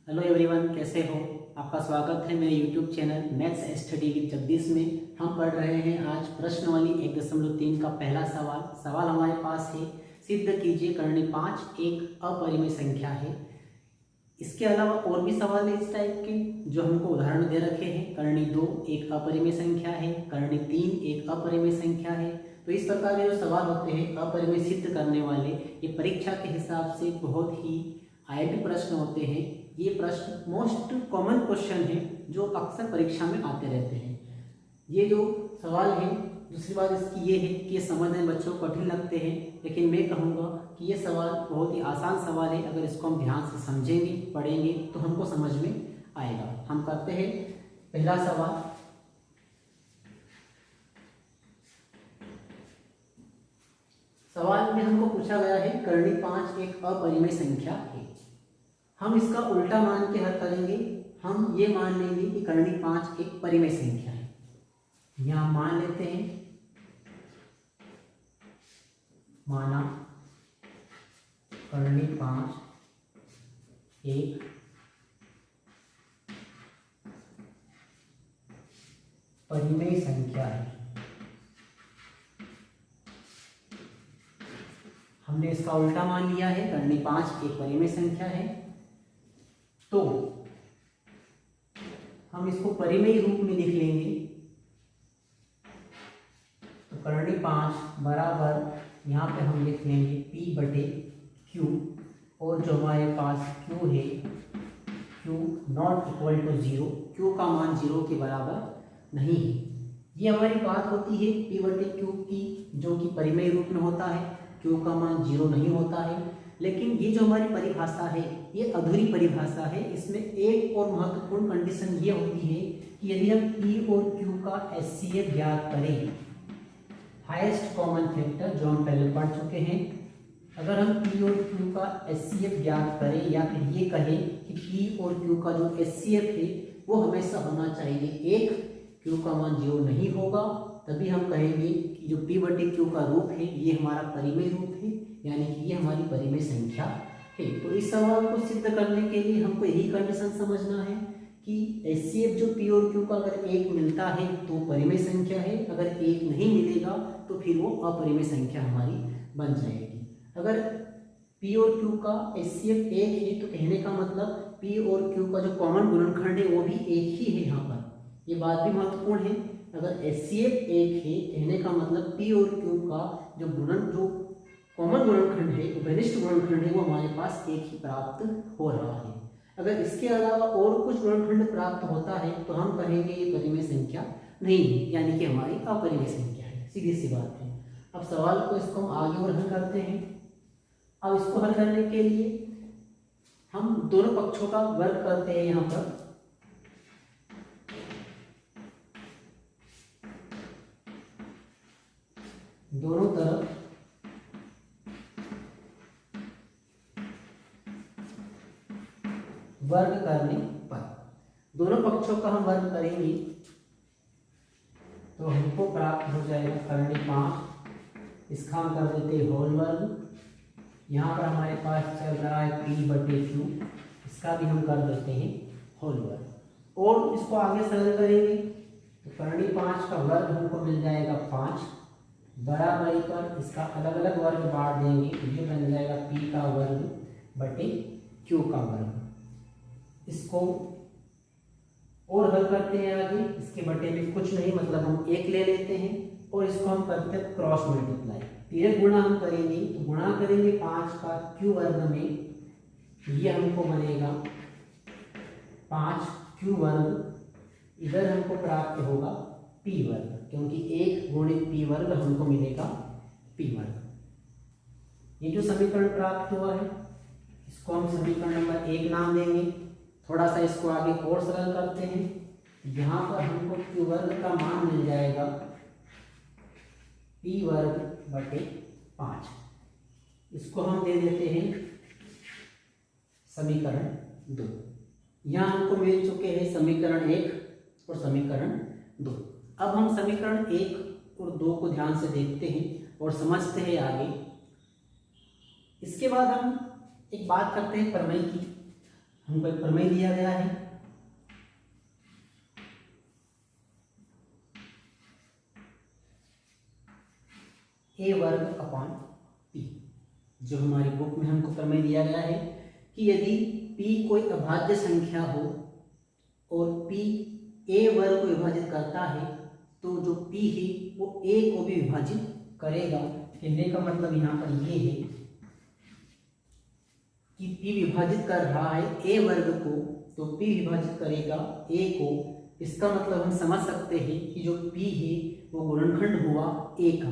Hello everyone, कैसे हो। आपका स्वागत है मेरे YouTube channel maths study with Jagdish में। हम पढ़ रहे हैं आज प्रश्नावली 1.3 का पहला सवाल हमारे पास है, सिद्ध कीजिए करनी 5 एक अपरिमेय संख्या है। इसके अलावा और भी सवाल है इस टाइप के जो हमको उदाहरण दे रखे हैं। करनी 2 एक अपरिमेय संख्या है, करनी 3 एक अपरिमेय संख्या है। तो इस प्रकार के जो सवाल होते हैं अपरिमेय सिद्ध करने वाले, ये परीक्षा के हिसाब से बहुत ही आईएमपी प्रश्न होते हैं। ये प्रश्न मोस्ट कॉमन क्वेश्चन है जो अक्सर परीक्षा में आते रहते हैं। ये जो सवाल है, दूसरी बात इसकी ये है कि ये समझने में बच्चों को कठिन लगते हैं, लेकिन मैं कहूँगा कि ये सवाल बहुत ही आसान सवाल है। अगर इसको हम ध्यान से समझेंगे, पढ़ेंगे तो हमको समझ में आएगा। हम करते हैं पहला सवाल। सवाल में हमको पूछा गया है करनी 5 एक अपरिमेय संख्या है। हम इसका उल्टा मान के हल करेंगे। हम ये मान लेंगे कि करनी 5 एक परिमेय संख्या है। यहां मान लेते हैं, माना करनी 5 एक परिमेय संख्या है। हमने इसका उल्टा मान लिया है, करनी 5 एक परिमेय संख्या है। तो हम इसको परिमेय रूप में लिख लेंगे। तो करनी 5 बराबर यहाँ पे हम लिख लेंगे P/Q, और जो हमारे पास Q है, Q not equal to 0, Q का मान 0 के बराबर नहीं है। ये हमारी बात होती है P/Q की, जो कि परिमेय रूप में होता है। Q का मान 0 नहीं होता है। लेकिन ये जो हमारी परिभाषा है ये अधूरी परिभाषा है। इसमें एक और महत्वपूर्ण कंडीशन ये होती है कि यदि हम P और Q का HCF ज्ञात करें, हाईएस्ट कॉमन फैक्टर, जो हम पहले पढ़ चुके हैं, अगर हम P और Q का HCF ज्ञात करें या फिर ये कहें कि P और Q का जो HCF है वो हमेशा होना चाहिए 1, Q का मान 0 नहीं होगा, तभी हम कहेंगे कि जो P/Q का रूप है ये हमारा परिमेय रूप है, यानी कि ये हमारी परिमेय संख्या है। तो इस सवाल को सिद्ध करने के लिए हमको यही कंडीशन समझना है कि HCF जो P और Q का अगर 1 मिलता है तो परिमेय संख्या है, अगर 1 नहीं मिलेगा तो फिर वो अपरिमेय संख्या हमारी बन जाएगी। अगर P और Q का HCF 1 है तो कहने का मतलब P और Q का जो कॉमन गुणनखंड है वो भी 1 ही है। यहाँ पर ये बात भी महत्वपूर्ण है। अगर HCF 1 है कहने का मतलब P और Q का जो कॉमन गुणनखंड है, उभयनिष्ठ गुणनखंड है, वो हमारे पास 1 ही प्राप्त हो रहा है। अगर इसके अलावा और कुछ गुणनखंड प्राप्त होता है तो हम कहेंगे ये परिमेय संख्या नहीं है, यानी कि हमारी अपरिमेय संख्या है। सीधी सी बात है। अब सवाल को इसको हम आगे और हल करते हैं। अब इसको हल करने के लिए हम दोनों पक्षों का वर्ग करते हैं। यहाँ पर दोनों तरफ वर्ग करने पर, दोनों पक्षों का हम वर्ग करेंगे तो हमको प्राप्त हो जाएगा करनी 5, इसका हम कर देते हैं होल वर्ग। यहाँ पर हमारे पास चल रहा है P/Q, इसका भी हम कर देते हैं होल वर्ग। और इसको आगे सरल करेंगे तो करनी 5 का वर्ग हमको मिल जाएगा 5, बराबरी पर इसका अलग अलग वर्ग बांट देंगे तो ये बन जाएगा P का वर्ग/Q का वर्ग। इसको और हल करते हैं आगे। इसके बटे में कुछ नहीं, मतलब हम 1 ले लेते हैं और इसको हम करते हैं क्रॉस मल्टीप्लाई। तीन गुणा हम करेंगे तो गुणा करेंगे 5 का Q वर्ग में, ये हमको बनेगा 5Q वर्ग। इधर हमको प्राप्त होगा P वर्ग, क्योंकि 1 गुणित P वर्ग हमको मिलेगा P वर्ग। ये जो समीकरण प्राप्त हुआ है इसको हम समीकरण नंबर 1 नाम देंगे। थोड़ा सा इसको आगे और सरल करते हैं। यहाँ पर हमको Q वर्ग का मान मिल जाएगा P वर्ग/5। इसको हम दे देते हैं समीकरण 2। यहाँ हमको मिल चुके हैं समीकरण 1 और समीकरण 2। अब हम समीकरण 1 और 2 को ध्यान से देखते हैं और समझते हैं आगे। इसके बाद हम एक बात करते हैं प्रमेय की। हमको एक प्रमेय दिया गया है, ए वर्ग अपॉन पी। जो हमारी बुक में हमको प्रमेय दिया गया है कि यदि पी कोई अभाज्य संख्या हो और पी ए वर्ग को विभाजित करता है तो जो पी है वो ए को भी विभाजित करेगा। कहने का मतलब यहाँ पर ये है कि पी विभाजित कर रहा है ए वर्ग को, तो पी विभाजित करेगा ए को। इसका मतलब हम समझ सकते हैं कि जो पी है वो गुणनखंड हुआ ए का।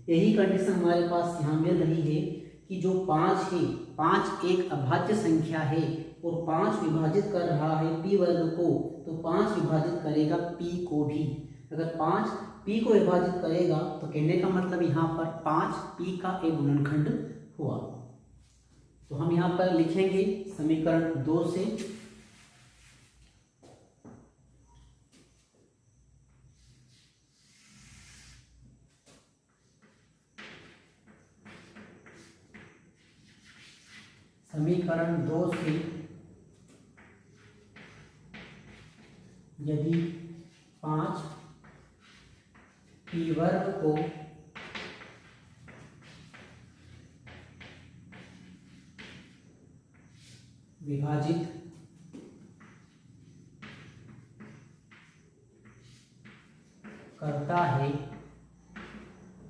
यही कंडीशन हमारे पास यहाँ मिल रही है कि जो 5 है, 5 एक अभाज्य संख्या है और 5 विभाजित कर रहा है पी वर्ग को, तो 5 विभाजित करेगा पी को भी। अगर 5 पी को विभाजित करेगा तो कहने का मतलब यहाँ पर 5 पी का एक गुणनखंड हुआ। तो हम यहाँ पर लिखेंगे समीकरण 2 से यदि 5 पी वर्ग को विभाजित करता है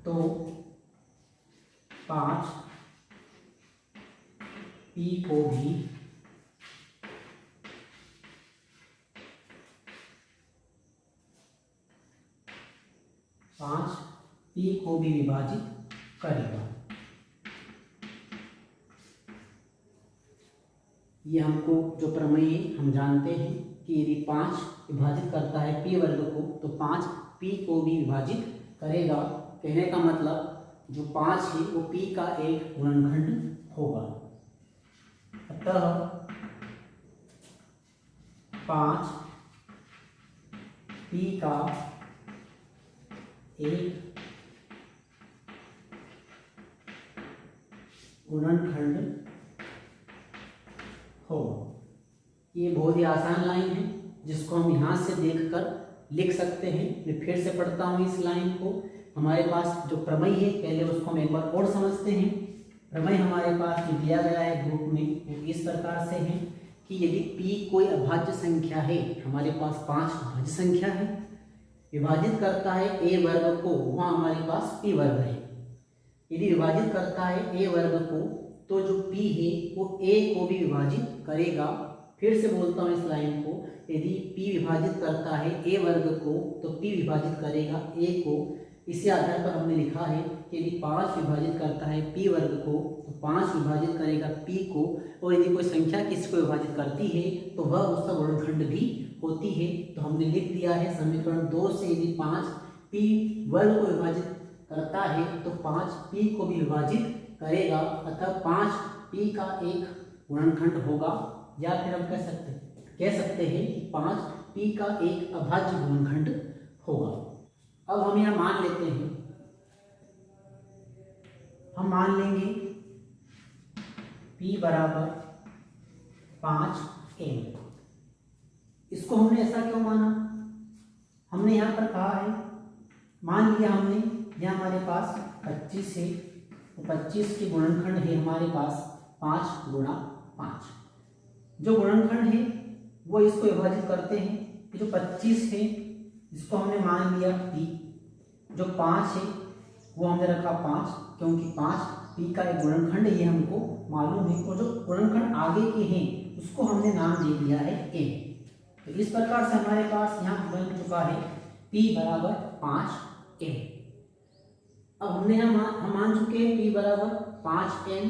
तो 5 पी को भी विभाजित करेगा। ये हमको जो प्रमेय हम जानते हैं कि यदि 5 विभाजित करता है पी वर्ग को तो 5 पी को भी विभाजित करेगा। कहने का मतलब जो 5 है वो पी का एक गुणनखंड होगा। अतः 5 पी का एक गुणनखंड होगा। ये बहुत ही आसान लाइन है जिसको हम यहाँ से देखकर लिख सकते हैं। मैं फिर से पढ़ता हूँ इस लाइन को। हमारे पास जो प्रमेय है पहले उसको हम एक बार और समझते हैं। प्रमेय हमारे पास जो दिया गया है ग्रुप में वो इस प्रकार से है कि यदि p कोई अभाज्य संख्या है, हमारे पास 5 अभाज्य संख्या है, विभाजित करता है a वर्ग को, वहाँ हमारे पास p वर्ग है। यदि विभाजित करता है a वर्ग को तो जो p है वो a को भी विभाजित करेगा। फिर से बोलता हूँ इस लाइन को, यदि p विभाजित करता है a वर्ग को तो p विभाजित करेगा a को। इसी आधार पर हमने लिखा है कि यदि 5 विभाजित करता है p वर्ग को तो 5 विभाजित करेगा p को, और यदि कोई संख्या किसी को विभाजित करती है तो वह उसका गुणनखंड भी होती है। तो हमने लिख दिया है समीकरण 2 से यदि 5 p वर्ग को विभाजित करता है तो 5 p को भी विभाजित करेगा। अतः 5 p का एक गुणनखंड होगा, या फिर हम कह सकते हैं कि 5 p का एक अभाज्य गुणनखंड होगा। अब हम यह मान लेते हैं, हम मान लेंगे p बराबर 5m। इसको हमने ऐसा क्यों माना? हमने यहाँ पर कहा है, मान लिया हमने यह हमारे पास 25 है तो 25 की गुणनखंड है हमारे पास 5 गुणा 5। जो गुणनखंड है वो इसको विभाजित करते हैं। जो 25 है इसको हमने मान लिया p, जो 5 है वो हमने रखा 5 क्योंकि 5 p का एक गुणनखंड ये हमको मालूम है, और जो गुणनखंड आगे के हैं उसको हमने नाम दे दिया है m। तो इस प्रकार से हमारे पास यहाँ बन चुका है p बराबर 5m। अब हमने हम मान चुके हैं p बराबर 5m।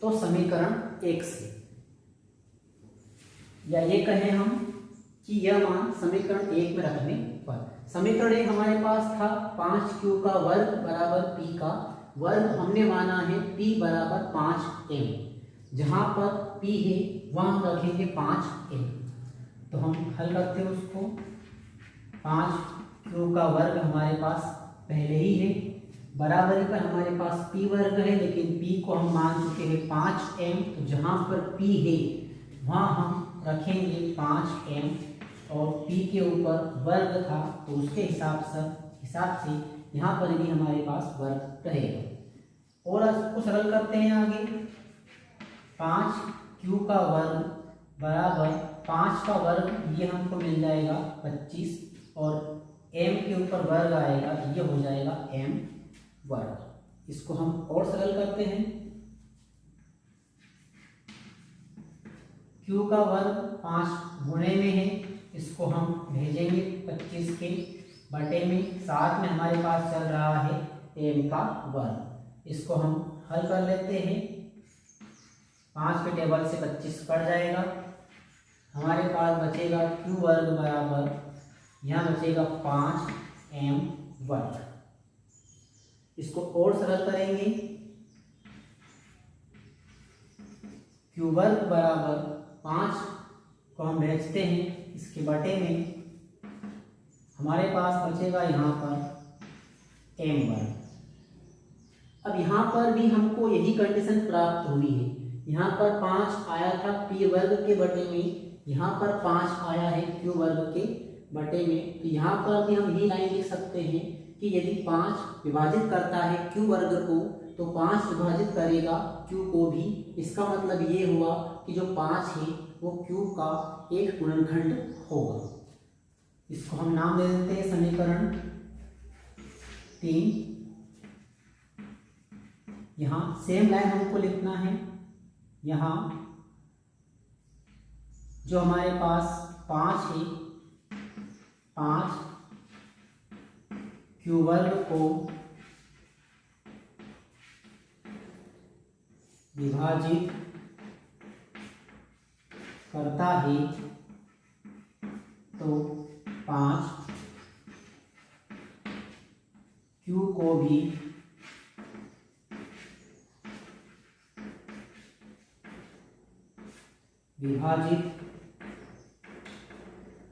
तो समीकरण 1 से, या ये कहें हम कि यह मान समीकरण 1 में रखने पर, समीकरण 1 हमारे पास था 5q का वर्ग बराबर p का वर्ग, हमने माना है p बराबर 5m। जहां पर p है वहां हम रखेंगे 5m। तो हम हल करते हैं उसको। 5q का वर्ग हमारे पास पहले ही है बराबरी पर हमारे पास p वर्ग है, लेकिन p को हम मान चुके हैं 5m, तो जहाँ पर p है वहाँ हम रखेंगे 5m, और p के ऊपर वर्ग था तो उसके हिसाब से यहाँ पर भी हमारे पास वर्ग रहेगा। और इसको सरल करते हैं आगे। 5q का वर्ग बराबर 5 का वर्ग, ये हमको मिल जाएगा 25, और m के ऊपर वर्ग आएगा, ये हो जाएगा m वर्ग। इसको हम और सरल करते हैं। q का वर्ग 5 गुणे में है, इसको हम भेजेंगे 25 के बटे में, साथ में हमारे पास चल रहा है m का वर्ग। इसको हम हल कर लेते हैं। 5 के टेबल से 25 कट जाएगा, हमारे पास बचेगा q वर्ग बराबर, यहाँ बचेगा 5m वर्ग। इसको और सरल करेंगे। q वर्ग बराबर 5 को हम भेजते हैं इसके बटे में, हमारे पास बचेगा यहाँ पर m वर्ग। अब यहाँ पर भी हमको यही कंडीशन प्राप्त हुई है। यहाँ पर 5 आया था p वर्ग के बटे में, यहाँ पर 5 आया है q वर्ग के बटे में, तो यहाँ पर भी हम यही लाइन लिख सकते हैं कि यदि 5 विभाजित करता है q वर्ग को, तो 5 विभाजित करेगा q को भी। इसका मतलब ये हुआ कि जो 5 है वो q का एक गुणनखंड होगा। इसको हम नाम दे देते हैं समीकरण 3। यहाँ सेम लाइन हमको लिखना है। यहाँ जो हमारे पास 5 है, 5 q वर्ग को विभाजित करता है, तो 5 q को भी विभाजित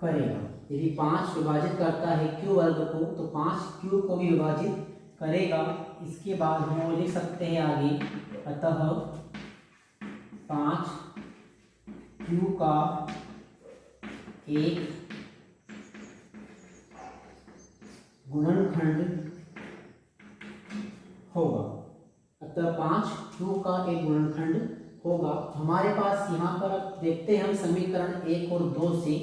करेगा। यदि 5 विभाजित करता है q वर्ग को, तो 5 q को भी विभाजित करेगा। इसके बाद हम लिख सकते हैं आगे, अतः 5 q का एक गुणनखंड होगा। अतः 5 q का एक गुणनखंड होगा। हमारे पास यहाँ पर अब देखते हैं हम समीकरण 1 और 2 से।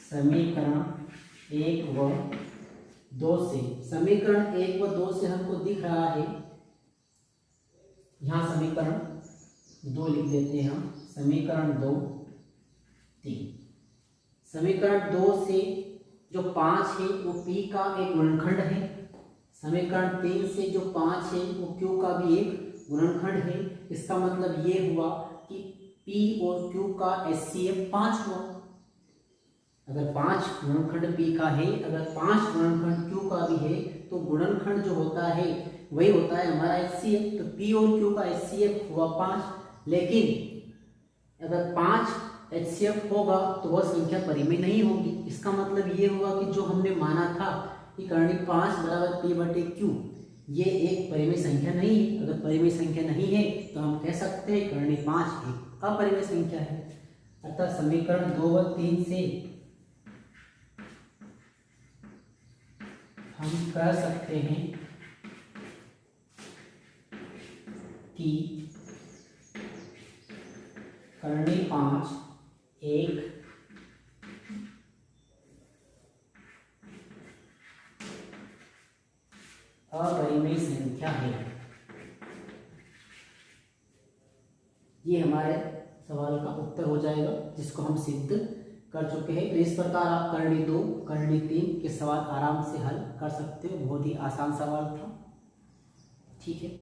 समीकरण 1 व 2 से, समीकरण 1 व 2 से हमको दिख रहा है, यहाँ समीकरण 2 लिख देते हैं हम, समीकरण 2 3। समीकरण 2 से जो 5 है वो p का एक गुणनखंड है। समीकरण 3 से जो 5 है वो q का भी एक गुणनखंड है। इसका मतलब ये हुआ कि p और q का HCF 5 हुआ। अगर 5 गुणनखंड p का है, अगर 5 गुणनखंड q का भी है, तो गुणनखंड जो होता है वही होता है हमारा HCF। तो p और q का HCF हुआ 5, लेकिन अगर 5 HCF होगा तो वह संख्या परिमेय नहीं होगी। इसका मतलब ये हुआ कि जो हमने माना था कि करणी 5 बराबर p बटे q, ये एक परिमेय संख्या नहीं है। अगर परिमेय संख्या नहीं है तो हम कह सकते हैं करणी 5 एक अपरिमेय संख्या है। अतः समीकरण 2 व 3 से हम कह सकते हैं कि करणी 5 एक अपरिमेय संख्या है। ये हमारे सवाल का उत्तर हो जाएगा, जिसको हम सिद्ध कर चुके हैं। तो इस प्रकार आप करणी 2, करणी 3 के सवाल आराम से हल कर सकते हो। बहुत ही आसान सवाल था। ठीक है।